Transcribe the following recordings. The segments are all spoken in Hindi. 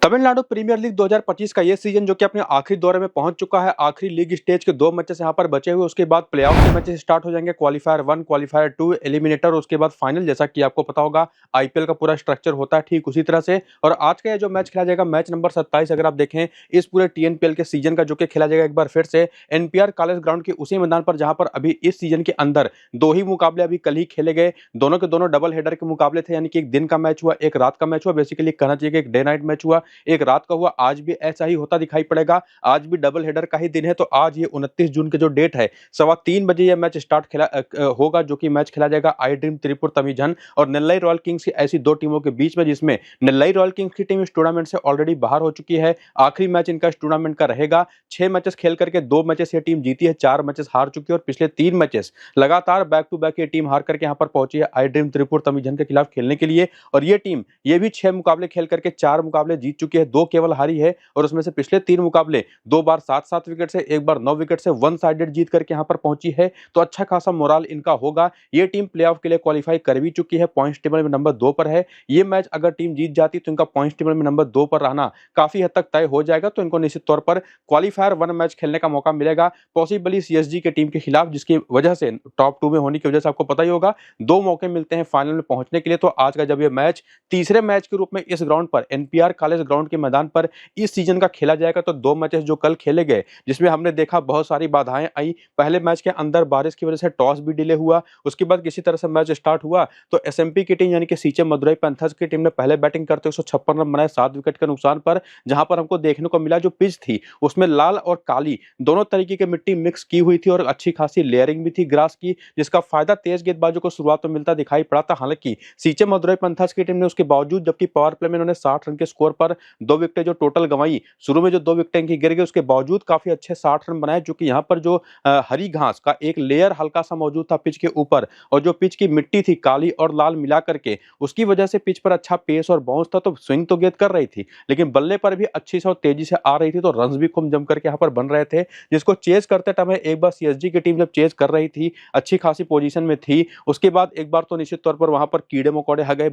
तमिलनाडु प्रीमियर लीग 2025 का ये सीजन जो कि अपने आखिरी दौरे में पहुंच चुका है। आखिरी लीग स्टेज के 2 मैचेस यहां पर बचे हुए, उसके बाद प्लेऑफ के मैचेस स्टार्ट हो जाएंगे। क्वालीफायर 1, क्वालीफायर 2, एलिमिनेटर, उसके बाद फाइनल। जैसा कि आपको पता होगा आईपीएल का पूरा स्ट्रक्चर होता है ठीक उसी तरह से। और आज का ये जो मैच खेला जाएगा, मैच नंबर 27, अगर आप देखें इस पूरे टीएनपीएल के सीजन का, जो कि खेला जाएगा एक बार फिर से एनपीआर कॉलेज ग्राउंड के उसी मैदान पर जहां पर अभी इस सीजन के अंदर दो ही मुकाबले अभी कल ही खेले गए। दोनों के दोनों डबल हेडर के मुकाबले थे, यानी कि एक दिन का मैच हुआ, एक रात का मैच हुआ। बेसिकली कहना चाहिए कि एक डे नाइट मैच हुआ, एक रात का हुआ। आज भी ऐसा ही होता दिखाई पड़ेगा। आज भी डबल हेडर का ही दिन है। तो आज ये 29 जून के जो डेट है, 3:15 बजे ये मैच स्टार्ट होगा, जो कि मैच खेला जाएगा आई ड्रीम त्रिपुर तमिजन और नेल्लाई रॉयल किंग्स की ऐसी दो टीमों के बीच में, जिसमें नेल्लाई रॉयल किंग्स की टीम इस टूर्नामेंट से ऑलरेडी बाहर हो चुकी है। आखिरी मैच इनका इस टूर्नामेंट का रहेगा। 6 मैचेस खेल करके 2 मैचेस ये टीम जीती है, 4 मैचेस हार चुकी है और पिछले 3 मैचेस लगातार बैक टू बैक ये टीम हार करके यहां पर पहुंची है आई ड्रीम त्रिपुर तमिजन के खिलाफ खेलने के लिए। और ये टीम ये भी 6 मुकाबले खेल करके 4 मुकाबले जीत चुकी है, 2 केवल हारी है। और उसमें से पिछले 3 मुकाबले 2 बार 7-7 विकेट से, 1 बार 9 विकेट से वन साइडेड जीत करके यहां पर पहुंची है। तो अच्छा खासा मोराल इनका होगा। ये टीम प्लेऑफ के लिए क्वालिफाई कर भी चुकी है, पॉइंट्स टेबल में नंबर 2 पर है। ये मैच अगर टीम जीत जाती तो इनका पॉइंट्स टेबल में नंबर 2 पर रहना काफी हद तक तय हो जाएगा। तो इनको निश्चित तौर पर क्वालिफायर 1 मैच खेलने का मौका मिलेगा, पॉसिबली सीएसजी की टीम के खिलाफ, जिसकी वजह से टॉप 2 में होने की वजह से आपको पता ही होगा 2 मौके मिलते हैं फाइनल में पहुंचने के लिए। तो आज का जब ये मैच तीसरे मैच के रूप में इस ग्राउंड पर, एनपीआर कॉलेज ग्राउंड के मैदान पर इस सीजन का खेला जाएगा, तो 2 मैचेस जो कल खेले गए, जिसमें हमने देखा बहुत सारी बाधाएं आई। पहले मैच के अंदर बारिश की वजह से टॉस भी डिले हुआ, उसके बाद किसी तरह से मैच स्टार्ट हुआ तो एसएमपी की टीम यानी कि सीचे मदुरई पैंथर्स की टीम ने पहले बैटिंग करते 156 रन बनाए 7 विकेट के नुकसान पर। जहां पर हमको देखने को मिला जो पिच थी उसमें लाल और काली दोनों तरीके की मिट्टी मिक्स की हुई थी और अच्छी खासी लेयरिंग भी थी ग्रास की, जिसका फायदा तेज गेंदबाजों को शुरुआत में मिलता दिखाई पड़ा था। हालांकि सीचे मदुरई पैंथर्स की टीम ने उसके बावजूद, जबकि पावर प्ले में उन्होंने 60 रन के स्कोर पर 2 विकेटें जो टोटल गंवाई, शुरू में जो 2 विकेटें की गिर गई, उसके बावजूद काफी अच्छे 60 रन बनाए। जो कि यहाँ पर जो हरी घास का एक लेयर हल्का सा मौजूद था पिच के ऊपर, और जो पिच की मिट्टी थी काली और लाल मिला करके, उसकी वजह से पिच पर अच्छा पेस और बाउंस था। तो स्विंग तो गेंद कर रही थी, लेकिन बल्ले पर भी अच्छी से और तेजी से आ रही थी, तो रन्स भी खूब जम करके यहाँ पर बन रहे थे, जिसको चेज करते टाइम एक बार सीएसजी की टीम जब चेज कर रही थी, अच्छी खासी पोजीशन में थी, उसके बाद एक बार तो निश्चित तौर पर वहां पर कीड़े मकोड़े आ गए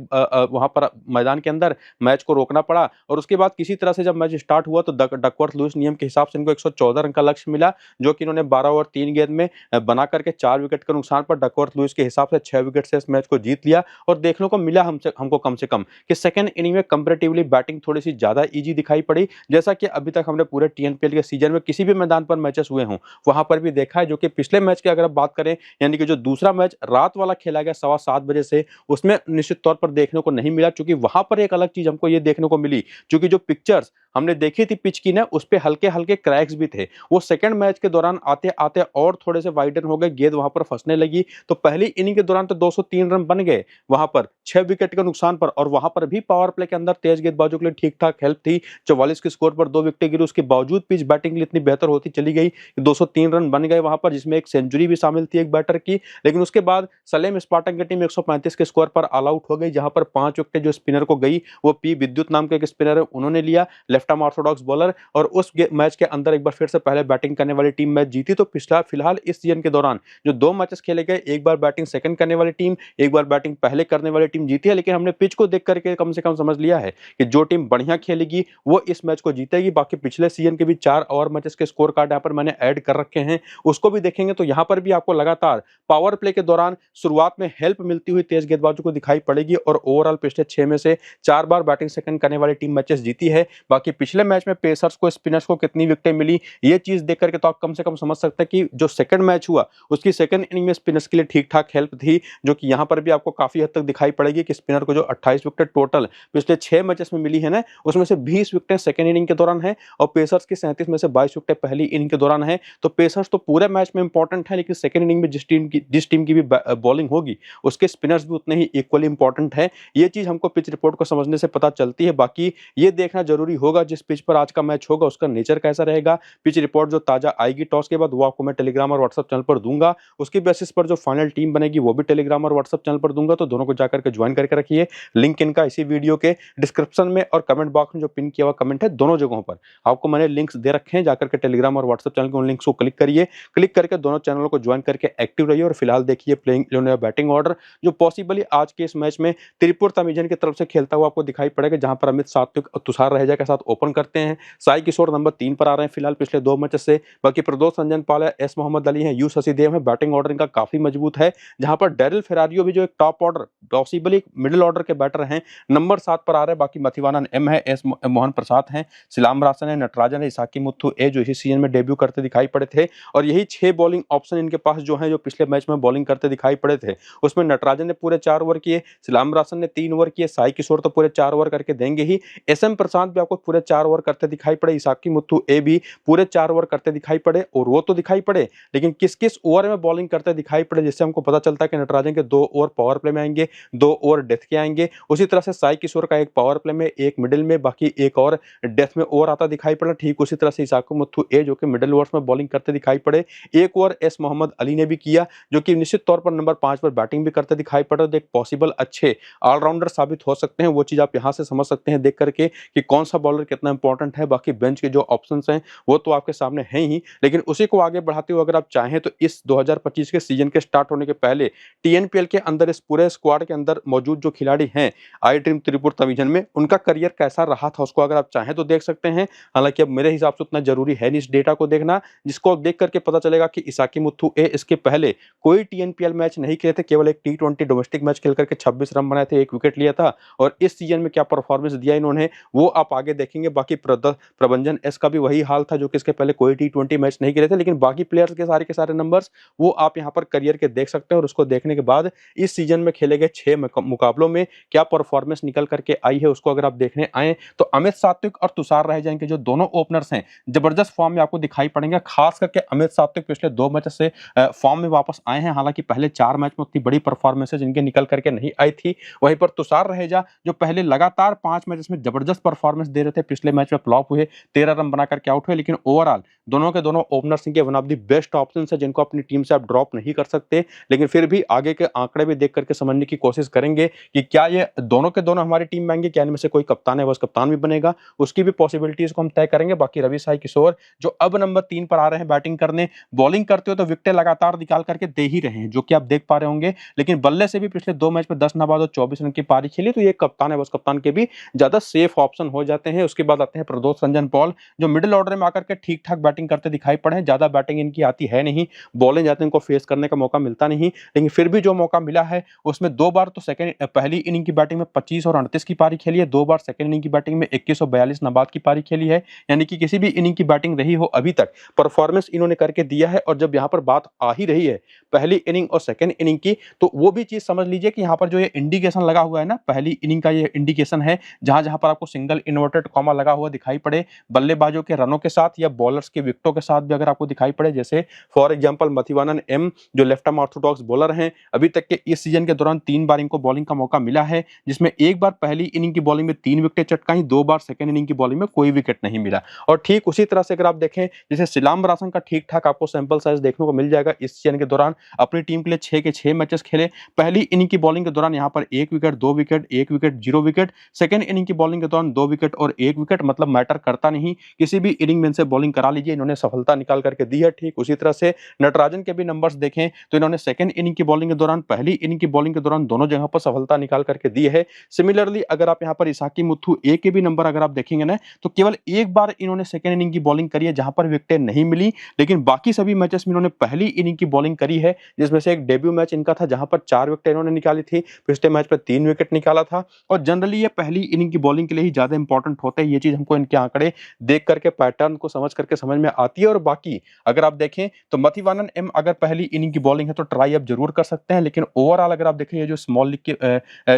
वहां पर मैदान के अंदर, मैच को रोकना पड़ा। और उसके बाद किसी तरह से जब मैच स्टार्ट हुआ तो डकवर्थ लुईस नियम के हिसाब से इनको 114 रन का लक्ष्य मिला, जो कि इन्होंने 12 ओवर 3 गेंद में बना करके 4 विकेट के नुकसान पर डकवर्थ लुईस के हिसाब से 6 विकेट से इस मैच को जीत लिया। और देखने को मिला हमको कम से कम कि सेकंड इनिंग में कंपैरेटिवली बैटिंग थोड़ी सी ज्यादा इजी दिखाई पड़ी, जैसा कि अभी तक हमने पूरे टीएनपीएल के सीजन में किसी भी मैदान पर मैचेस हुए हों वहां पर भी देखा है। जो कि पिछले मैच की अगर आप बात करें, यानी कि जो दूसरा मैच रात वाला खेला गया 7:15 बजे से, उसमें निश्चित तौर पर देखने को नहीं मिला, क्योंकि वहां पर एक अलग चीज हमको ये देखने को मिली, क्योंकि जो पिक्चर्स हमने देखी थी पिच की ना, उस पे हल्के हल्के क्रैक्स भी थे। वो सेकंड मैच के दौरान आते आते और थोड़े से वाइडन हो गए, गेंद वहां पर फंसने लगी। तो पहली इनिंग के दौरान तो 203 रन बन गए वहां पर 6 विकेट के नुकसान पर, और वहां पर भी पावर प्ले के अंदर तेज गेंदबाजों के लिए ठीक ठाक हेल्प थी। 44 के स्कोर पर 2 विकेट गिरी, उसके बावजूद पिच बैटिंग के लिए इतनी बेहतर होती चली गई कि 203 रन बन गए वहां पर, जिसमें एक सेंचुरी भी शामिल थी एक बैटर की। लेकिन उसके बाद सलेम स्पार्टन की टीम 135 के स्कोर पर ऑल आउट हो गई, जहां पर 5 विकेट जो स्पिनर को गई वो पी विद्युत नाम के एक स्पिनर है उन्होंने लिया, लेफ्ट आर्म ऑर्थोडॉक्स बॉलर। और उस मैच के अंदर एक बार फिर से पहले बैटिंग करने वाली टीम मैच जीती। तो पिछला फिलहाल इस सीजन के दौरान जो 2 मैचेस खेले गए, एक बार बैटिंग सेकंड करने वाली टीम, एक बार बैटिंग पहले करने वाली टीम जीती है। लेकिन हमने पिच को देख करके कम से कम समझ लिया है कि जो टीम बढ़िया खेलेगी वो इस मैच को जीतेगी। बाकी पिछले सीजन के भी 4 और मैचेस के स्कोर कार्ड यहाँ पर मैंने ऐड कर रखे हैं, उसको भी देखेंगे तो यहाँ पर भी आपको लगातार पावर प्ले के दौरान शुरुआत में हेल्प मिलती हुई तेज गेंदबाजों को दिखाई पड़ेगी। और ओवरऑल पिछले 6 में से 4 बार बैटिंग सेकंड करने वाली टीम मैचेस जीती है। बाकी पिछले मैच में पेसर्स को, स्पिनर्स को कितनी विकेटें मिली, ये चीज देख करके तो आप कम से कम समझ सकते हैं कि जो सेकंड मैच हुआ उसकी सेकंड इनिंग में स्पिनर्स के लिए ठीक ठाक हेल्प थी, जो कि यहाँ पर भी आपको काफी हद तक दिखाई पड़ेगी कि स्पिनर को जो 28 विकेट टोटल पिछले 6 मैचेस में मिली है ना, उसमें से 20 विकेटें सेकंड इनिंग के दौरान है और पेसर्स की 37 में से 22 विकेटें पहली इनिंग के दौरान है। तो पेसर्स तो पूरे मैच में इंपॉर्टेंट है, लेकिन सेकंड इनिंग में जिस टीम की भी बॉलिंग होगी उसके स्पिनर्स भी उतने ही इक्वली इंपॉर्टेंट है। ये चीज हमको पिच रिपोर्ट को समझने से पता चलती है। बाकी ये देखना जरूरी होगा जिस पिच पर आज का मैच होगा उसका नेचर कैसा रहेगा। पिच रिपोर्ट जो ताजा आएगी टॉस के बाद वो आपको मैं टेलीग्राम और व्हाट्सएप चैनल पर दूंगा। उसकी बेसिस पर जो फाइनल टीम बनेगी वो भी टेलीग्राम और व्हाट्सएप चैनल पर दूंगा, तो दोनों को जाकर के ज्वाइन करके रखिए। लिंक इनका इसी वीडियो के डिस्क्रिप्शन में और कमेंट बॉक्स में जो पिन किया हुआ कमेंट है, दोनों जगहों पर आपको मैंने लिंक्स दे रखे हैं। जाकर के टेलीग्राम और व्हाट्सएप चैनल के उन लिंक्स को क्लिक करिए, क्लिक करके दोनों चैनलों को ज्वाइन करके एक्टिव रहिए। और फिलहाल देखिए प्लेइंग 11 या बैटिंग ऑर्डर जो पॉसिबली आज के इस मैच में त्रिपुर तमिजन की तरफ से खेलता हुआ आपको दिखाई पड़ेगा, जहां पर अमित सात्विक और तुषार रहेजा के साथ ओपन करते हैं। साई किशोर नंबर 3 पर आ रहे हैं फिलहाल पिछले 2 मैचेस से। बाकी प्रदोष रंजन पाल है, एस मोहम्मद अली हैं, यू शशिदेव हैं। बैटिंग ऑर्डर इनका काफी मजबूत है, जहां पर डेरिल फेरारियो भी जो एक top order possibly middle order के बैटर हैं, नंबर 7 पर आ रहे हैं। बाकी मथिवानन एम है, एस मोहन प्रसाद हैं, सिलाम रासन है, नटराजन है, इसाकी मुथु ए जो इसी सीजन में डेब्यू करते दिखाई पड़े थे। और यही 6 बॉलिंग ऑप्शन इनके पास जो है, जो पिछले मैच में बॉलिंग करते दिखाई पड़े थे। उसमें नटराजन ने पूरे 4 ओवर किए, सिलाम रासन ने 3 ओवर किए, साई किशोर तो पूरे 4 ओवर करके देंगे ही, एस एम प्रशांत भी आपको पूरे 4 ओवर करते दिखाई पड़े, इसाकी मुथु ए भी पूरे 4 ओवर करते दिखाई पड़े। और वो तो दिखाई पड़े, लेकिन किस किस ओवर में बॉलिंग करते दिखाई पड़े, जिससे हमको पता चलता है कि नटराजन के 2 ओवर पावर प्ले में आएंगे, 2 ओवर डेथ के आएंगे। उसी तरह से साई किशोर का एक पावर प्ले में, एक मिडिल में, बाकी एक और डेथ में ओवर आता दिखाई पड़ा। ठीक उसी तरह से इसाकी मुथु ए जो कि मिडिल ओवर्स में बॉलिंग करते दिखाई पड़े। एक ओवर एस मोहम्मद अली ने भी किया, जो कि निश्चित तौर पर नंबर 5 पर बैटिंग भी करते दिखाई पड़े। तो एक पॉसिबल अच्छे ऑलराउंडर साबित हो सकते हैं, वो चीज आप यहां से समझ सकते हैं देख करके कि कौन सा बॉलर कितना इंपॉर्टेंट है। बाकी बेंच के जो ऑप्शंस हैं वो तो आपके सामने हैं ही, लेकिन उसी को आगे बढ़ाते हुए अगर आप चाहें तो इस 2025 के सीजन के स्टार्ट होने के पहले टीएनपीएल के अंदर इस पूरे स्क्वाड के अंदर मौजूद जो खिलाड़ी हैं आई ड्रीम त्रिपुर तविजन में, उनका करियर कैसा रहा था उसको अगर आप चाहें तो देख सकते हैं। हालांकि अब मेरे हिसाब से उतना जरूरी है नहीं इस डेटा को देखना, जिसको देख करके पता चलेगा कि इसाकी मुथु ए इसके पहले कोई टीएनपीएल मैच नहीं खेले थे, केवल एक टी20 डोमेस्टिक मैच खेल करके 26 रन बनाए थे, 1 विकेट लिया था। और इस सीजन में क्या परफॉर्मेंस दिया इन्होंने वो आप आगे देखेंगे। बाकी प्रभंजन एस का भी वही हाल था, जो कि इसके पहले कोई टी20 मैच नहीं खेले थे, लेकिन बाकी प्लेयर्स के सारे नंबर्स वो आप यहाँ पर करियर के देख सकते हैं। और उसको देखने के बाद इस सीजन में खेले गए 6 मुकाबलों में क्या परफॉर्मेंस निकल करके आई है उसको अगर आप देखने आए तो अमित सात्विक और तुषार रह के जो दोनों ओपनर्स हैं जबरदस्त फॉर्म में आपको दिखाई पड़ेंगे। खास करके अमित सात्विक पिछले 2 मैच से फॉर्म में वापस आए हैं, हालांकि पहले 4 मैच में उतनी बड़ी परफॉर्मेंसेज इनके निकल करके नहीं आई थी। वहीं पर तुषार रहेजा जो पहले लगातार 5 मैच में जबरदस्त परफॉर्मेंस दे रहे थे, पिछले मैच में फ्लॉप हुए, 13 रन बना करके आउट हुए, लेकिन ओवरऑल दोनों के दोनों ओपनर्स इनके one of the best option है, जिनको अपनी टीम से आप ड्रॉप नहीं कर सकते। लेकिन फिर भी आगे के आंकड़े भी देख करके समझने की कोशिश करेंगे कि क्या ये दोनों के दोनों हमारी टीम में आएंगे, क्या इनमें से कोई कप्तान है, बस कप्तान भी बनेगा, उसकी भी पॉसिबिलिटीज को हम तय करेंगे। बाकी रवि साई किशोर जो अब नंबर 3 पर आ रहे हैं बैटिंग करने, बॉलिंग करते हो तो विकेट लगातार निकाल करके दे ही रहे हैं, जो कि आप देख पा रहे होंगे। लेकिन बल्ले से भी पिछले 2 मैच में 10 नाबाद और 24 रन की पारी खेली, तो ये कप्तान है, बस कप्तान के भी ज्यादा सेफ ऑप्शन हो जाते हैं। उसके बाद आते हैं प्रदोष रंजन पॉल, जो मिडिल ऑर्डर में आकर के ठीक ठाक बैटिंग करते दिखाई पड़े हैं। ज्यादा बैटिंग इनकी आती है नहीं, बॉलिंग ज्यादा इनको फेस करने का मौका मिलता नहीं, लेकिन फिर भी जो मौका मिला है उसमें 2 बार तो पहली इनिंग की बैटिंग में 25 और 38 की पारी खेली है, 2 बार सेकंड इनिंग की बैटिंग में 21 और 42 नाबाद की पारी खेली है। यानी कि किसी भी इनिंग की बैटिंग रही हो अभी तक परफॉर्मेंस इन्होंने करके दिया है। और जब यहाँ पर बात आ ही रही है पहली इनिंग और सेकंड इनिंग की, तो वो भी चीज समझ लीजिए कि यहाँ पर जो ये इंडिकेशन लगा हुआ है ना, पहली इनिंग का ये इंडिकेशन है, जहां जहां पर आपको सिंगल इन्वर्टेड कॉमा लगा हुआ दिखाई पड़े, बल्लेबाजों के रनों के साथ या बॉलर्स के विकेटों के साथ भी अगर आपको दिखाई पड़े, जैसे फॉर एग्जांपल मथिवानन एम जो लेफ्ट आर्म ऑर्थोडॉक्स बॉलर हैं, अभी तक के इस सीजन के दौरान 3 बार इनको बॉलिंग का मौका मिला है, जिसमें एक बार पहली इनिंग की बॉलिंग में 3 विकेट चटकाई, 2 बार सेकंड इनिंग की बॉलिंग में कोई विकेट नहीं मिला। और ठीक उसी तरह से अगर आप देखें, जैसे सिलाम रासन का ठीक ठाक आपको सैंपल साइज देखने को मिल जाएगा। इस सीजन के दौरान अपनी टीम के लिए 6 के 6 मैचेस खेले, पहली इनिंग की बॉलिंग के दौरान यहाँ पर 1 wicket, 2 wicket, 1 wicket, 0 wicket, second inning की बॉलिंग के दौरान 2 विकेट और 1 विकेट, मतलब मैटर करता नहीं, किसी भी इनिंग में से बॉलिंग करा लीजिए, इन्होंने सफलता निकाल करके दी है। ठीक उसी तरह से नटराजन के भी नंबर्स देखें तो इन्होंने सेकंड इनिंग की बॉलिंग के दौरान, पहली इनिंग की बॉलिंग के दौरान दोनों जगह पर सफलता निकाल करके दी है। सिमिलरली अगर आप यहाँ पर इसाकी मुथु ए के भी नंबर अगर आप देखेंगे ना, तो केवल एक बार इन्होंने सेकंड इनिंग की बॉलिंग करी है जहां पर विकेटें नहीं मिली, लेकिन बाकी सभी मैचेस में इन्होंने पहली इनिंग की बॉलिंग करी है, जिसमें से एक डेब्यू मैच इनका था जहां पर 4 विकेट इन्होंने निकाली थी, पिछले मैच पर 3 विकेट निकाला था। और जनरली ये पहली इनिंग की बॉलिंग के लिए ही ज्यादा इंपॉर्टेंट होता है, ये चीज हमको इनके आंकड़े देख करके पैटर्न को समझ करके समझ में आती है। और बाकी अगर आप देखें तो मथिवानन एम अगर पहली इनिंग की बॉलिंग है तो ट्राई आप जरूर कर सकते हैं, लेकिन ओवरऑल अगर आप देखें ये जो स्मॉल लीग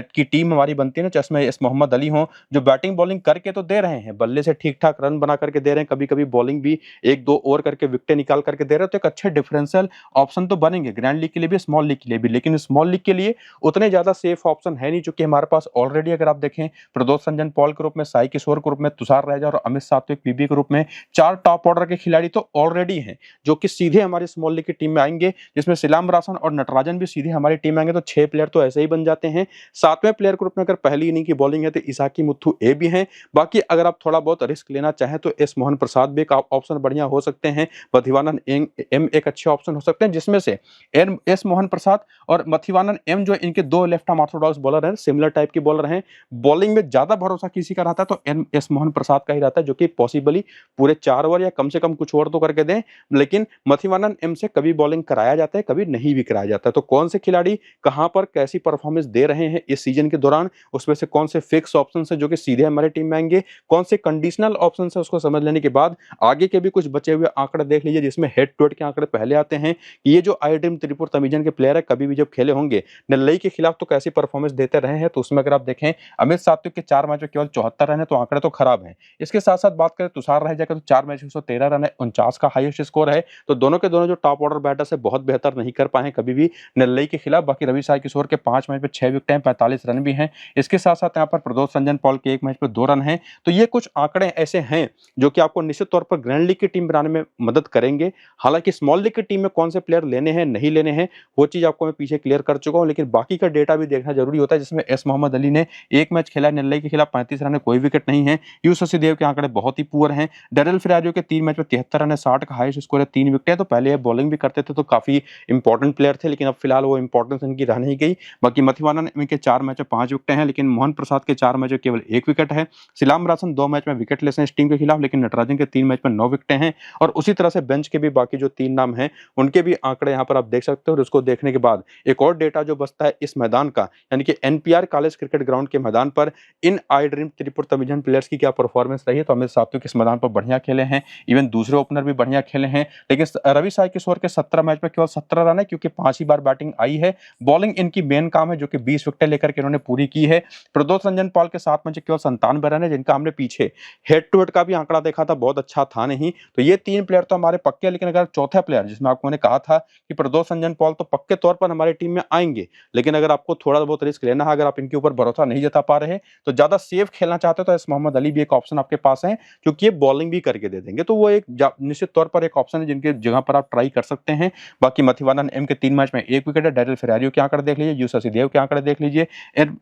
की टीम हमारी बनती है ना, जिसमें एस मोहम्मद अली हो, जो बैटिंग बॉलिंग करके तो दे रहे हैं, बल्ले से ठीक ठाक रन बना करके दे रहे हैं, कभी कभी बॉलिंग भी 1-2 ओवर करके विकेट निकाल करके दे रहे हैं, तो एक अच्छे डिफरेंशियल ऑप्शन तो बनेंगे ग्रैंड लीग के लिए भी, स्मॉल लीग के लिए भी। लेकिन स्मॉल लीग के लिए उतने ज्यादा सेफ ऑप्शन है नहीं, चूंकि हमारे पास ऑलरेडी अगर आप देखें प्रदोष रंजन पॉल के रूप में, साई किशोर के रूप में, तुषार रहेजा और अमित सात्विक पीबी के रूप में 4 टॉप ऑर्डर के खिलाड़ी तो ऑलरेडी हैं जो कि सीधे हमारी स्मॉल लीग की टीम में आएंगे, जिसमें सिलाम रासन और नटराजन भी सीधे हमारी टीम में आएंगे, तो 6 प्लेयर तो ऐसे ही बन जाते हैं। 7वें प्लेयर ग्रुप में अगर पहली इनिंग की बॉलिंग है तो इसाकी मुथु ए भी हैं। बाकी अगर आप थोड़ा बहुत रिस्क लेना चाहें तो एस मोहन प्रसाद भी एक ऑप्शन बढ़िया हो सकते हैं। मथिवानन एम एक अच्छे ऑप्शन हो सकते हैं, जिसमें से एस मोहन प्रसाद और मथिवानन एम जो इनके दो लेफ्ट आर्म ऑर्थोडॉक्स बॉलर हैं, सिमिलर टाइप के बॉलर हैं। बॉलिंग में ज्यादा भरोसा किसी का रहता है तो एस मोहन प्रसाद का ही रहता है, जो कि पॉसिबली पूरे 4 ओवर या कम से कम कुछ ओवर तो करके दें। लेकिन मथिवानन एम से कभी बॉलिंग कराया जाता है, कभी नहीं भी कराया जाता है। तो कौन से खिलाड़ी कहां पर कैसी परफॉर्मेंस दे रहे हैं इस सीजन के दौरान, उसमें से कौन से फिक्स ऑप्शन है जो कि सीधे हमारी टीम में आएंगे, कौन से कंडीशनल ऑप्शन है, उसको समझ लेने के बाद आगे के भी कुछ बचे हुए आंकड़े देख लीजिए, जिसमें हेड टू हेड के आंकड़े पहले आते हैं कि ये जो आई ड्रीम त्रिपुर तमिजन के प्लेयर है कभी भी जब खेले होंगे नेल्लई के खिलाफ तो कैसी परफॉर्मेंस देते रहे हैं। तो उसमें अगर आप देखें अमित सात्विक के 4 मैच में केवल 74 रन है, तो आंकड़े तो खराब हैं। इसके साथ साथ बात करें तुषार रह जाकर तो 4 मैच में 113 रन है, 49 का हाईएस्ट स्कोर है। तो दोनों के दोनों जो टॉप ऑर्डर बैटर्स है बहुत बेहतर नहीं कर पाए कभी भी नेल्लई के खिलाफ। बाकी रवि साई किशोर के 5 मैच में 6 विकेट हैं, 45 रन भी हैं। इसके साथ साथ यहाँ पर प्रदोष रंजन पॉल के 1 मैच में 2 रन हैं। तो ये कुछ आंकड़े ऐसे हैं जो कि आपको निश्चित तौर पर ग्रैंड लीग की टीम बनाने में मदद करेंगे। हालांकि स्मॉल लीग की टीम में कौन से प्लेयर लेने हैं नहीं लेने हैं वो चीज आपको मैं पीछे क्लियर कर चुका हूं, लेकिन बाकी का डेटा भी देखना जरूरी होता है, जिसमें एस मोहम्मद अली ने 1 मैच खेला नेल्लई के खिलाफ, 35 रन है, कोई विकेट नहीं है। यू शशिदेव के आंकड़े बहुत ही पुअर हैं। डेरिल फिराजो के 3 मैच में 73 रन है, 60 का हाईएस्ट स्कोर है, 3 विकेट है। तो पहले ये बॉलिंग भी करते थे तो काफी इंपॉर्टेंट प्लेयर थे, लेकिन अब फिलहाल वो इंपॉर्टेंस इनकी रह नहीं गई। बाकी मथिवानन के 4 मैच में 5 विकेट हैं, लेकिन मोहन प्रसाद के 4 मैच में केवल 1 विकेट है। सिलाम रासन 2 मैच में विकेटलेस हैं इस टीम के खिलाफ, लेकिन नटराजन के 3 मैच में 9 विकेट हैं। और उसी तरह से बेंच के भी बाकी जो 3 नाम हैं उनके भी आंकड़े यहाँ पर आप देख सकते हो। और उसको देखने के बाद एक और डेटा जो बचता है इस मैदान का, यानी कि एनपीआर कॉलेज क्रिकेट ग्राउंड के मैदान पर इन आई ड्रीम त्रिपुर तमिजन प्लेयर्स की क्या परफॉर्मेंस रही है। तो अमित सात्विक इस मैदान पर बढ़िया खेले हैं, इवन दूसरे ओपनर भी बढ़िया खेले हैं। लेकिन रवि साई किशोर के 17 मैच में केवल 17 रन है, क्योंकि 5 ही बार बैटिंग आई है। बॉलिंग इनकी मेन काम है, जो कि 20 विकेट लेकर के इन्होंने पूरी की है। प्रदोष रंजन पॉल के 7 मैच केवल 97 रन है, जिनका हमने पीछे हेड टू हेड का भी आंकड़ा देखा था, बहुत अच्छा था नहीं। तो ये 3 प्लेयर तो हमारे पक्के, लेकिन अगर चौथा प्लेयर जिसमें आपको मैंने कहा था कि प्रदोष रंजन पॉल तो पक्के तौर पर हमारी टीम में आएंगे, लेकिन अगर आपको थोड़ा बहुत रिस्क लेना है, अगर आप इनके ऊपर भरोसा नहीं जता पा रहे तो ज्यादा सेफ खेलना चाहते हो तो एस मोहम्मद अली भी एक ऑप्शन आपके पास है, क्योंकि ये बॉलिंग भी करके दे देंगे। तो वो एक निश्चित तौर पर एक ऑप्शन है जिनके जगह पर आप ट्राई कर सकते हैं। बाकी मथिवानन एम के 3 मैच में 1 विकेट है। डेरिल फिरारियो के आंकड़े देख लीजिए, यू शशिदेव के आंकड़े देख लीजिए।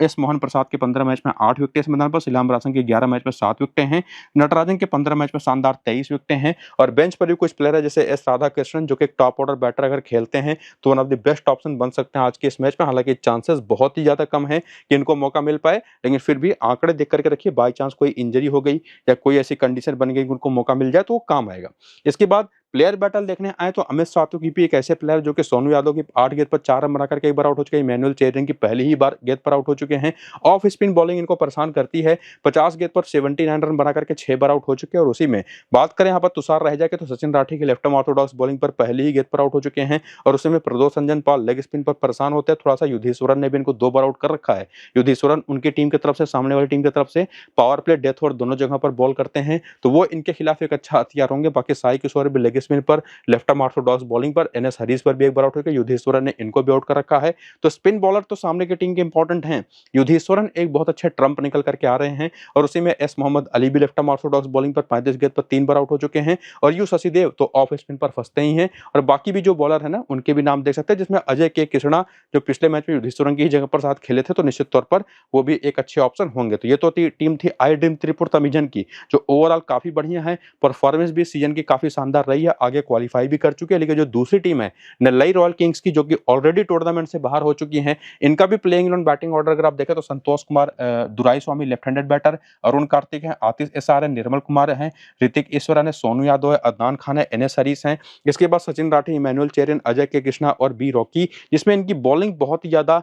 एस मोहन प्रसाद के 15 मैच में 8 विकेट इस मैदान पर, सिलाम रासन के 11 मैच में 7 विकेट हैं, नटराजन के 15 मैच में शानदार 23 विकेट हैं। और बेंच पर भी कुछ प्लेयर है जैसे एस राधा कृष्णन, जो कि एक टॉप ऑर्डर बैटर अगर खेलते हैं तो one of the best option बन सकते हैं आज के इस मैच में। हालांकि चांसेस बहुत ही ज्यादा कम है कि इनको मौका मिल पाए, लेकिन फिर भी आंकड़े देख करके रखिए, बाई चांस कोई इंजरी हो गई या कोई ऐसी कंडीशन बन गई कि उनको मौका मिल जाए तो वो काम आएगा। इसके बाद प्लेयर बैटल देखने आए तो अमित सात्विक भी एक ऐसे प्लेयर जो कि सोनू यादव की 8 गेंद पर 4 रन बना करके एक बार आउट हो चुके हैं। इमैनुअल चेरिन की पहली ही बार गेंद पर आउट हो चुके हैं। ऑफ स्पिन बॉलिंग इनको परेशान करती है, 50 गेंद पर 79 रन बना करके 6 बार आउट हो चुके हैं। और उसी में बात करें यहाँ पर तुषार रह जाए तो सचिन राठी की लेफ्ट आर्म ऑर्थोडॉक्स बॉलिंग पर पहली ही गेंद पर आउट हो चुके हैं। और उसी में प्रदोष रंजन पॉल लेग स्पिन पर परेशान होते हैं थोड़ा सा। युधिष्वरन ने भी इनको 2 बार आउट कर रखा है। युधिष्वरन उनकी टीम की तरफ से, सामने वाली टीम की तरफ से पावर प्ले, डेथ ओवर दोनों जगह पर बॉल करते हैं, तो वो इनके खिलाफ एक अच्छा हथियार होंगे। बाकी साई किशोर भी लेग स्पिन पर, लेफ्ट आर्म ऑर्थोडॉक्स बॉलिंग पर, एनएस हरीश पर भी एक बार आउट होकर युधिष्वरन ने इनको भी आउट कर रखा है। तो स्पिन बॉलर तो सामने की टीम के इंपॉर्टेंट हैं। युधिष्वरन एक बहुत अच्छे ट्रम्प निकल करके आ रहे हैं। और उसी में एस मोहम्मद अली भी लेफ्ट आर्म ऑर्थोडॉक्स बॉलिंग पर 35 गेंद पर 3 बार आउट हो चुके हैं। और यू शशिदेव तो ऑफ स्पिन पर फंसते ही हैं। और बाकी भी जो बॉलर है ना उनके भी नाम देख सकते हैं, जिसमें अजय के कृष्णा जो पिछले मैच में युधिष्वरन की जगह पर साथ खेले थे, तो निश्चित तौर पर वो भी एक अच्छे ऑप्शन होंगे। तो ये तो टीम थी आई ड्रीम त्रिपुर तमिजन की, जो ओवरऑल काफी बढ़िया है। परफॉर्मेंस भी सीजन की काफी शानदार रही है, आगे क्वालिफाई भी कर चुके हैं। लेकिन जो दूसरी टीम है नेल्लई रॉयल किंग्स की, जो कि ऑलरेडी टूर्नामेंट से बाहर हो चुकी है, इनका भी प्लेइंग इलेवन बैटिंग ऑर्डर अगर आप देखें तो Santosh Kumar Durai Swamy left handed batter, Arun Karthik है, आतिश एसआर है, निर्मल कुमार है, ऋतिक ईश्वरन है, सोनू यादव है, अदनान खान है, एनएस हरीश है। इसके बाद सचिन राठी, इमैनुअल चेरिन, अजय के कृष्णा और बी रॉकी, जिसमें इनकी बॉलिंग बहुत ही ज्यादा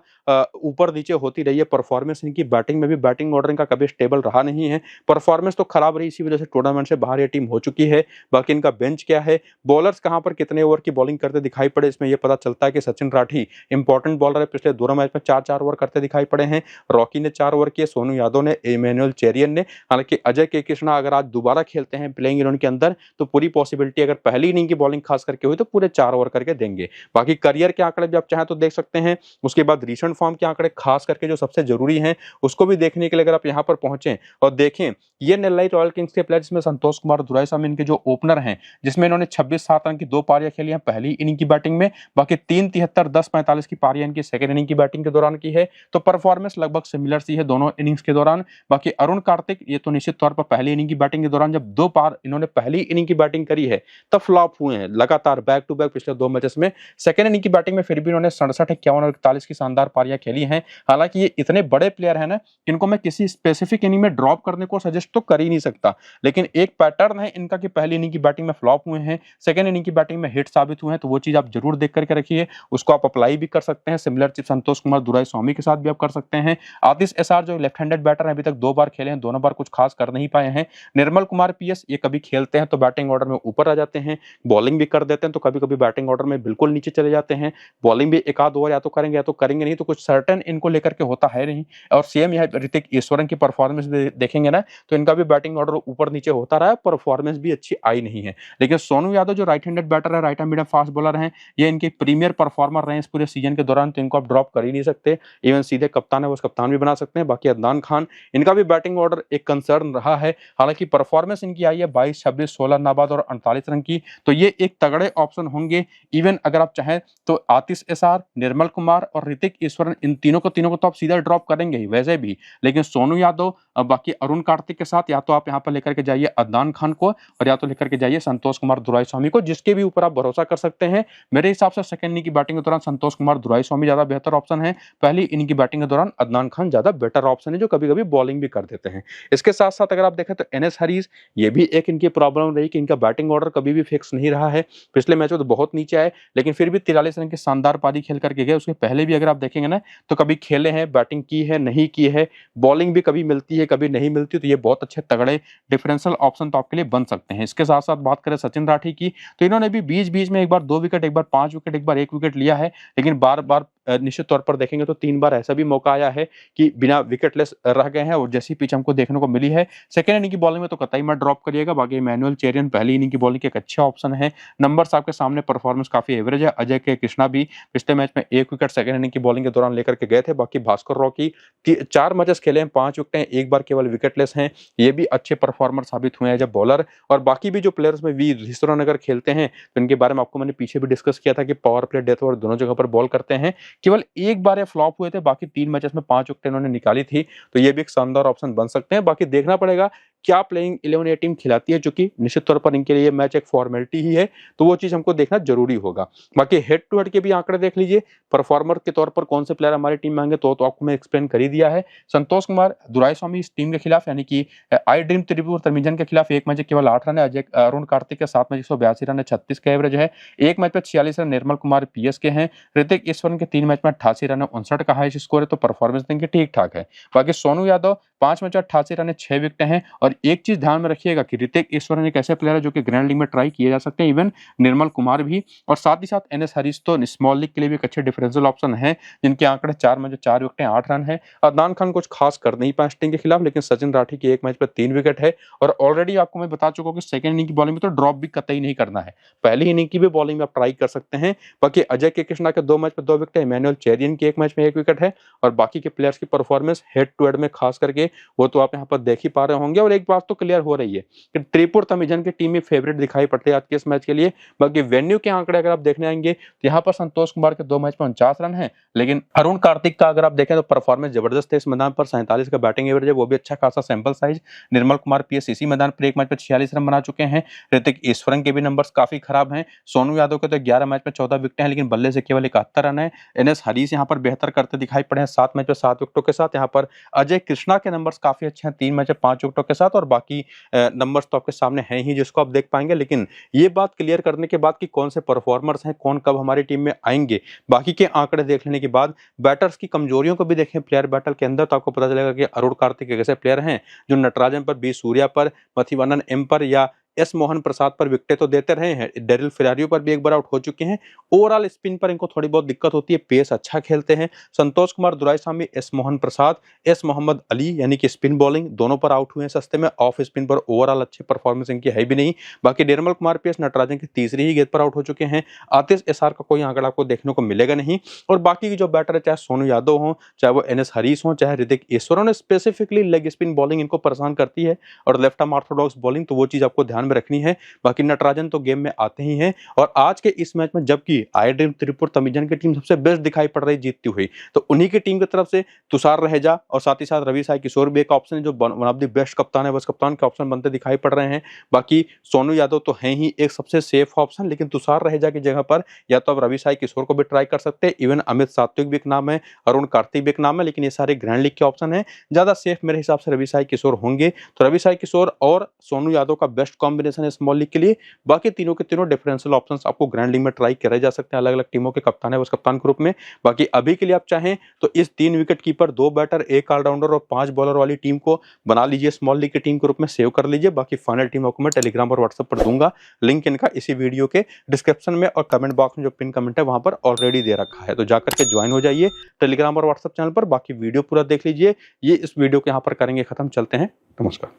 ऊपर नीचे होती रही है। परफॉर्मेंस इनकी बैटिंग में भी, बैटिंग ऑर्डर का कभी स्टेबल रहा नहीं है। परफॉर्मेंस तो खराब रही, इसी वजह से टूर्नामेंट से बाहर ये टीम हो चुकी है। बाकी इनका बेंच क्या है है। बॉलर्स कहाँ पर कितने ओवर की बॉलिंग करते दिखाई पड़े, इसमें यह पता चलता है कि सचिन राठी इंपॉर्टेंट बॉलर है। पिछले दोनों मैच में 4-4 ओवर करते दिखाई पड़े हैं। रॉकी ने 4 ओवर किए, सोनू यादव ने, इमैनुअल चेरियन ने। हालांकि अजय के कृष्णा अगर आज दोबारा खेलते हैं प्लेइंग 11 के अंदर तो पूरी पॉसिबिलिटी अगर पहली इनिंग की बॉलिंग खास करके हुई तो पूरे 4 ओवर करके देंगे। बाकी करियर के आंकड़े भी आप चाहें तो देख सकते हैं। उसके बाद रीसेंट फॉर्म के आंकड़े खास करके जो सबसे जरूरी हैं उसको भी देखने के लिए अगर आप यहां पर पहुंचे और देखें, ये नेल्लाई रॉयल किंग्स के प्लेयर जिसमें संतोष कुमार दुराईस्वामी इनके जो ओपनर हैं, जिसमें इन्होंने 26-7 रन की 2 पारियां खेली हैं पहली इनिंग की बैटिंग में, बाकी 3-73-10-45 की पारियां इनकी सेकंड इनिंग की बैटिंग के दौरान की है। तो परफॉर्मेंस लगभग सिमिलर सी है दोनों इनिंग्स के दौरान। बाकी अरुण कार्तिक, ये तो निश्चित तौर पर पहली इनिंग की बैटिंग के दौरान जब 2 बार इन्होंने पहली इनिंग की बैटिंग करी है तब फ्लॉप हुए हैं लगातार बैक टू बैक पिछले 2 मैचेस में। सेकंड इनिंग की बैटिंग में फिर भी इन्होंने 67, 51 और 41 की शानदार पारियां खेली हैं। हालांकि ये इतने बड़े प्लेयर हैं ना, इनको मैं किसी स्पेसिफिक इनिंग में ड्रॉप करने को सजेस्ट तो कर ही नहीं सकता, लेकिन एक पैटर्न है इनका कि पहली इनिंग की बैटिंग में फ्लॉप हुए हैं, सेकंड इनिंग की बैटिंग में हिट साबित हुए हैं। तो वो चीज आप जरूर देख करके रखिए, उसको आप अप्लाई भी कर सकते हैं। सिमिलर चीज संतोष कुमार दुराईस्वामी के साथ भी आप कर सकते हैं। आतिश एसआर जो लेफ्ट हैंडेड बैटर है, अभी तक 2 बार खेले हैं, दोनों बार कुछ खास कर नहीं पाए हैं। निर्मल कुमार पीएस, ये कभी खेलते हैं तो बैटिंग ऑर्डर में ऊपर आ जाते हैं, बॉलिंग भी कर देते हैं तो कभी कभी बैटिंग ऑर्डर में बिल्कुल नीचे चले जाते हैं। बॉलिंग भी एक आध ओवर या तो करेंगे या तो करेंगे नहीं, तो कुछ सर्टेन इनको लेकर के होता है नहीं। और सेम यह ऋतिक ईश्वरन की परफॉर्मेंस देखेंगे ना तो इनका भी बैटिंग ऑर्डर ऊपर नीचे होता रहा है, परफॉर्मेंस भी अच्छी आई नहीं है। लेकिन सोनू यादव जो राइट हैंडेड बैटर है, right hand medium fast bowler हैं, ये इनके प्रीमियर परफॉर्मर रहे इस पूरे सीजन के दौरान, तो इनको आप ड्रॉप कर ही नहीं सकते। इवन सीधे कप्तान है वो कप्तान भी बना सकते हैं। बाकी अदनान खान, इनका भी बैटिंग ऑर्डर एक कंसर्न रहा है। हालांकि परफॉर्मेंस इनकी आई है 22, 26, 16 नाबाद और 48 रन की, तो ये एक तगड़े ऑप्शन होंगे। इवन अगर आप चाहें तो आतिश एसआर, निर्मल कुमार और ऋतिक ईश्वरन, इन तीनों को तो आप सीधा ड्रॉप करेंगे ही वैसे भी, लेकिन सोनू यादव बाकी अरुण कार्तिक के साथ या तो आप यहां पर लेकर के जाइए अदनान खान को और या तो लेकर के जाइए संतोष कुमार दुराईस्वामी को, जिसके भी ऊपर आप भरोसा कर सकते हैं। मेरे हिसाब से सेकंड इनिंग की बैटिंग के दौरान संतोष कुमार दुराईस्वामी ज्यादा बेहतर ऑप्शन है, पहली इनिंग की बैटिंग के दौरान अदनान खान ज्यादा बेटर ऑप्शन है, जो कभी कभी बॉलिंग भी कर देते हैं। इसके साथ साथ अगर आप देखें तो एनएस हरीज, ये भी एक इनकी प्रॉब्लम रही कि इनका बैटिंग ऑर्डर कभी भी फिक्स नहीं रहा है। पिछले मैच में तो बहुत नीचे आए, लेकिन फिर भी 43 रन की शानदार पारी खेल करके गए। उसके पहले भी अगर आप देखेंगे ना तो कभी खेले हैं, बैटिंग की है, नहीं की है, बॉलिंग भी कभी मिलती है कभी नहीं मिलती, तो ये बहुत अच्छे तगड़े डिफरेंशियल ऑप्शन तो आपके लिए बन सकते हैं। इसके साथ साथ बात करें सचिन राठी की, तो इन्होंने भी बीच बीच में एक बार 2 विकेट, एक बार 5 विकेट, एक बार 1 विकेट लिया है, लेकिन बार बार निश्चित तौर पर देखेंगे तो 3 बार ऐसा भी मौका आया है कि बिना विकेटलेस रह गए हैं और जैसी पिच हमको देखने को मिली है। सेकंड इनिंग की बॉलिंग में तो कतई मत ड्रॉप करिएगा। बाकी इमैनुअल चेरियन पहली इनिंग की बॉलिंग के एक अच्छा ऑप्शन है। नंबर्स आपके सामने, परफॉर्मेंस काफी एवरेज है। अजय के कृष्णा भी पिछले मैच में 1 विकेट सेकंड इनिंग की बॉलिंग के दौरान लेकर के गए थे। बाकी भास्कर रॉकी 4 मैचेस खेले हैं, 5 विकेट, एक बार केवल विकेटलेस हैं, ये भी अच्छे परफॉर्मर साबित हुए हैं जब बॉलर। और बाकी भी जो प्लेयर्स में वीर ईश्वरन अगर खेलते हैं तो इनके बारे में आपको मैंने पीछे भी डिस्कस किया था कि पावर प्ले, डेथ ओवर दोनों जगह पर बॉल करते हैं। केवल एक बार ये फ्लॉप हुए थे, बाकी 3 मैचेस में 5 विकेट इन्होंने निकाली थी, तो ये भी एक शानदार ऑप्शन बन सकते हैं। बाकी देखना पड़ेगा क्या प्लेइंग 11 ये टीम खिलाती है, जो कि निश्चित तौर पर इनके लिए मैच एक फॉर्मेलिटी ही है, तो वो चीज हमको देखना जरूरी होगा। बाकी हेड टू हेड के भी आंकड़े देख लीजिए, परफॉर्मर के तौर पर कौन से प्लेयर हमारी टीम में आएंगे तो आपको मैं एक्सप्लेन कर ही दिया है। संतोष कुमार दुराईस्वामी इस टीम के खिलाफ, यानी कि आई ड्रीम त्रिपुर तमिजन के खिलाफ एक मैच केवल 8 रन है। अजय अरुण कार्तिक के 7 मैच 182 रन है, 36 का एवरेज है। एक मैच पे 46 रन निर्मल कुमार पीएस के हैं। ऋतिक ईश्वरन के 3 मैच में 88 रन है, 59 का हाईएस्ट स्कोर है, तो परफॉर्मेंस इनकी ठीक ठाक है। बाकी सोनू यादव 5 मैच 88 रन है, 6 विकेट हैं। और एक चीज ध्यान में रखिएगा कि ऋतिक ईश्वरन एक ऐसे प्लेयर है जो कि ग्रैंड लीग में ट्राई किए जा सकते हैं, इवन निर्मल कुमार भी। और साथ ही साथ एनएस हरीश तो स्मॉल लीग के लिए भी एक अच्छे डिफरेंशियल ऑप्शन है, जिनके आंकड़े 4 मैच 4 विकेट 8 रन है। अदनान खान कुछ खास कर नहीं पाए टीम के खिलाफ, लेकिन सचिन राठी की एक मैच पर 3 विकेट है। और ऑलरेडी आपको मैं बता चुका हूं कि सेकंड इनिंग की बॉलिंग में तो ड्रॉप भी कतई नहीं करना है, पहली इनिंग की भी बॉलिंग में आप ट्राई कर सकते हैं। बाकी अजय के कृष्णा के 2 मैच में 2 विकेट है, इमैनुअल चेरियन की 1 मैच में 1 विकेट है। और बाकी के प्लेयर्स की परफॉर्मेंस हेड टू हेड में खास करके वो तो आप यहाँ पर देख ही पा रहे होंगे। और एक बात तो क्लियर हो रही है कि त्रिपुर तमिजन की टीम में फेवरेट दिखाई पड़ती है आज के इस मैच के लिए। बाकी वेन्यू के आंकड़े अगर आप देखने आएंगे तो यहाँ पर संतोष कुमार के 2 मैच में 49 रन है, लेकिन अरुण कार्तिक का अगर आप देखें तो परफॉर्मेंस जबरदस्त है इस मैदान पर, 47 का बैटिंग एवरेज है, वो भी अच्छा खासा sample size. Nirmal Kumar PS इसी मैदान पर 1 मैच में 46 रन बना चुके हैं। ऋतिक ईश्वरन के भी नंबर्स काफी खराब हैं। सोनू यादव के तो 11 मैच में 14 विकेट हैं, लेकिन बल्ले से केवल 71 रन है। एनएस हरीश यहाँ पर बेहतर करते दिखाई पड़े हैं, 7 मैच में 7 विकेटों के साथ। यहाँ पर अजय कृष्णा के नंबर्स काफी अच्छे हैं, 3 मैच में 5 विकेटों के साथ। और बाकी नंबर्स तो आपके सामने हैं ही जिसको आप देख पाएंगे। लेकिन ये बात क्लियर करने के बाद कि कौन से परफॉर्मर्स हैं, कौन कब हमारी टीम में आएंगे, बाकी के आंकड़े देख लेने के बाद बैटर्स की कमजोरियों को भी देखें प्लेयर बैटल के अंदर, तो आपको पता चलेगा कि अरुण कार्तिक एक ऐसे प्लेयर हैं जो नटराजन पर, बी सूर्या पर, मथिवानन एम पर या एस मोहन प्रसाद पर विकेटें तो देते रहे हैं, डेरिल फिरारियो पर भी एक बार आउट हो चुके हैं। ओवरऑल स्पिन पर इनको थोड़ी बहुत दिक्कत होती है, पेस अच्छा खेलते हैं। संतोष कुमार दुराईस्वामी, एस मोहन प्रसाद, एस मोहम्मद अली यानी कि स्पिन बॉलिंग दोनों पर आउट हुए हैं सस्ते में। ऑफ स्पिन पर ओवरऑल अच्छी परफॉर्मेंस इनकी है भी नहीं। बाकी निर्मल कुमार पीएस, नटराजन की तीसरी ही गेंद पर आउट हो चुके हैं। आतिश एसआर का कोई आंकड़ा आपको देखने को मिलेगा नहीं। और बाकी की जो बैटर है, चाहे सोनू यादव हो, चाहे वो एनएस हरीश हो, चाहे ऋतिक ईश्वर ने, स्पेसिफिकली लेग स्पिन बॉलिंग इनको परेशान करती है और लेफ्ट आर्म ऑर्थोडॉक्स बॉलिंग, तो वो चीज आपको ध्यान में रखनी है। बाकी नटराजन तो गेम में आते ही हैं। और आज के इस मैच में जबकि आई ड्रीम त्रिपुर तमिजन की टीम सबसे बेस्ट दिखाई पड़ रही जीतती हुई, तो उन्हीं की टीम की तरफ से तुषार रहेजा और साथ ही साथ रवि साई किशोर भी एक ऑप्शन है, जो वन ऑफ द बेस्ट कप्तान है, बस कप्तान के ऑप्शन बनते दिखाई पड़ रहे हैं। बाकी सोनू यादव तो हैं ही एक सबसे सेफ ऑप्शन, लेकिन तुषार रहेजा की जगह पर या तो अब रवि साई किशोर को भी ट्राई कर सकते हैं। इवन अमित सात्विक भी एक नाम है, अरुण कार्तिक भी एक नाम है, लेकिन ये सारे ग्रैंड लीग के ऑप्शन है। ज्यादा सेफ मेरे हिसाब से रवि साई किशोर होंगे। तो रवि साई किशोर और सोनू यादव का बेस्ट कॉम्बिनेशन है स्मॉल लीग के लिए। बाकी तीनों के तीनों डिफरेंशियल ऑप्शंस आपको ग्रैंड लीग में ट्राई करे जा सकते हैं, अलग अलग टीमों के कप्तान है, बस कप्तान के रूप में। बाकी अभी के लिए आप चाहें तो इस 3 विकेट कीपर, 2 बैटर, 1 ऑलराउंडर और 5 बॉलर वाली टीम को बना लीजिए, स्मॉल लीग की टीम के रूप में सेव कर लीजिए। बाकी फाइनल टीम आपको मैं टेलीग्राम और व्हाट्सएप पर दूंगा, लिंक इनका इसी वीडियो के डिस्क्रिप्शन में और कमेंट बॉक्स में जो पिन कमेंट है वहां पर ऑलरेडी दे रखा है, तो जाकर के ज्वाइन हो जाइए टेलीग्राम और व्हाट्सएप चैनल पर। बाकी वीडियो पूरा देख लीजिए। ये इस वीडियो को यहाँ पर करेंगे खत्म, चलते हैं, नमस्कार।